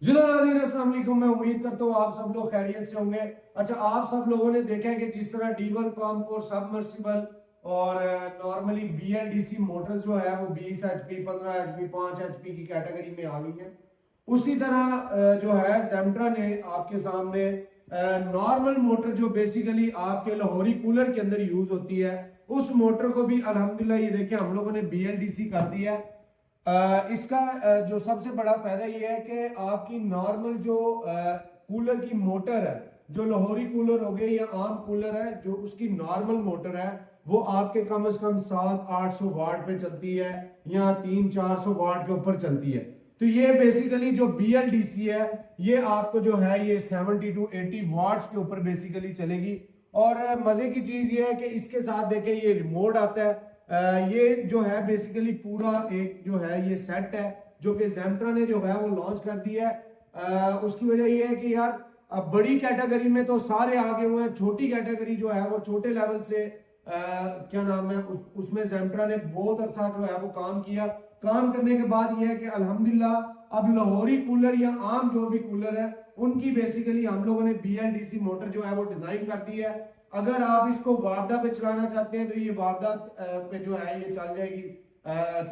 जी नाज़रीन अस्सलाम वालेकुम। मैं उम्मीद करता हूँ आप सब लोग खैरियत से होंगे। अच्छा, आप सब लोगों ने देखा है कि जिस तरह डीजल पंप और सबमर्सिबल और नॉर्मली बीएलडीसी मोटर जो है वो 20 एचपी 15 एचपी 5 एचपी की कैटेगरी में आ गई है। उसी तरह जो है जेमट्रा ने आपके सामने नॉर्मल मोटर जो बेसिकली आपके लाहौरी कूलर के अंदर यूज होती है उस मोटर को भी अल्हम्दुलिल्लाह ये देखिए हम लोगों ने बीएलडीसी कर दिया है। इसका जो सबसे बड़ा फायदा ये है कि आपकी नॉर्मल जो कूलर की मोटर है, जो लाहौरी कूलर हो गए या आम कूलर है, जो उसकी नॉर्मल मोटर है वो आपके कम से कम 700-800 वाट पे चलती है या 300-400 वाट के ऊपर चलती है। तो ये बेसिकली जो बीएलडीसी है ये आपको जो है ये 70 to 80 वाट्स के ऊपर बेसिकली चलेगी। और मजे की चीज ये है कि इसके साथ देखें ये रिमोट आता है। ये जो है बेसिकली पूरा एक जो है ये सेट है जो कि जेमट्रा ने जो है वो लॉन्च कर दिया है। उसकी वजह ये है कि यार अब बड़ी कैटेगरी में तो सारे आगे हुए हैं, छोटी कैटेगरी जो है वो छोटे लेवल से क्या नाम है उसमें जेमट्रा ने बहुत अरसा जो है वो काम किया। काम करने के बाद ये है कि अल्हम्दुलिल्लाह अब लाहौरी कूलर या आम जो भी कूलर है उनकी बेसिकली हम लोगों ने बीएलडीसी मोटर जो है वो डिजाइन कर दी है। अगर आप इसको वारदा पे चलाना चाहते हैं तो ये वारदा पे जो है ये चल जाएगी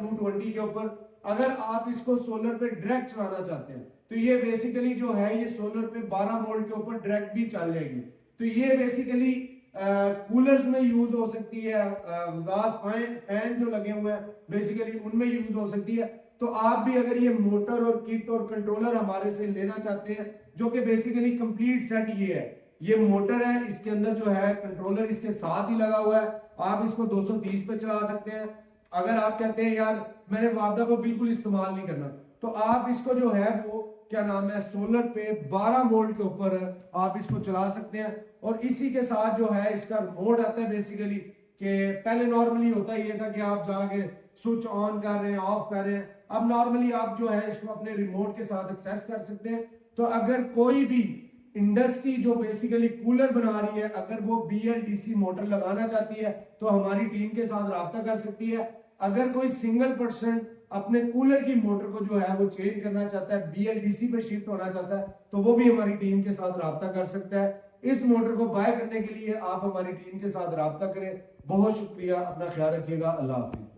220 के ऊपर। अगर आप इसको सोलर पे डायरेक्ट चलाना चाहते हैं तो ये बेसिकली जो है ये सोलर पे 12 वोल्ट के ऊपर डायरेक्ट भी चल जाएगी। तो ये बेसिकली कूलर्स में यूज हो सकती है, फैन जो लगे हुए हैं बेसिकली उनमें यूज हो सकती है। तो आप भी अगर ये मोटर और किट और कंट्रोलर हमारे से लेना चाहते हैं जो कि बेसिकली कंप्लीट सेट ये है, ये मोटर है, इसके अंदर जो है कंट्रोलर इसके साथ ही लगा हुआ है, आप इसको 230 पे चला सकते हैं। अगर आप कहते हैं यार मैंने वारदा को बिल्कुल इस्तेमाल नहीं करना तो आप इसको जो है वो क्या नाम है सोलर पे 12 वोल्ट के ऊपर आप इसको चला सकते हैं। और इसी के साथ जो है इसका रिमोट आता है बेसिकली कि पहले नॉर्मली होता ये था कि आप जाके स्विच ऑन कर रहे हैं ऑफ कर रहे हैं, अब नॉर्मली आप जो है इसको अपने रिमोट के साथ एक्सेस कर सकते हैं। तो अगर कोई भी इंडस्ट्री जो बेसिकली कूलर बना रही है अगर वो बीएलडीसी मोटर लगाना चाहती है तो हमारी टीम के साथ राब्ता कर सकती है। अगर कोई सिंगल पर्सन अपने कूलर की मोटर को जो है वो चेंज करना चाहता है, बीएलडीसी पे शिफ्ट होना चाहता है तो वो भी हमारी टीम के साथ राब्ता कर सकता है। इस मोटर को बाय करने के लिए आप हमारी टीम के साथ राब्ता करें। बहुत शुक्रिया, अपना ख्याल रखिएगा, अल्लाह हाफिज।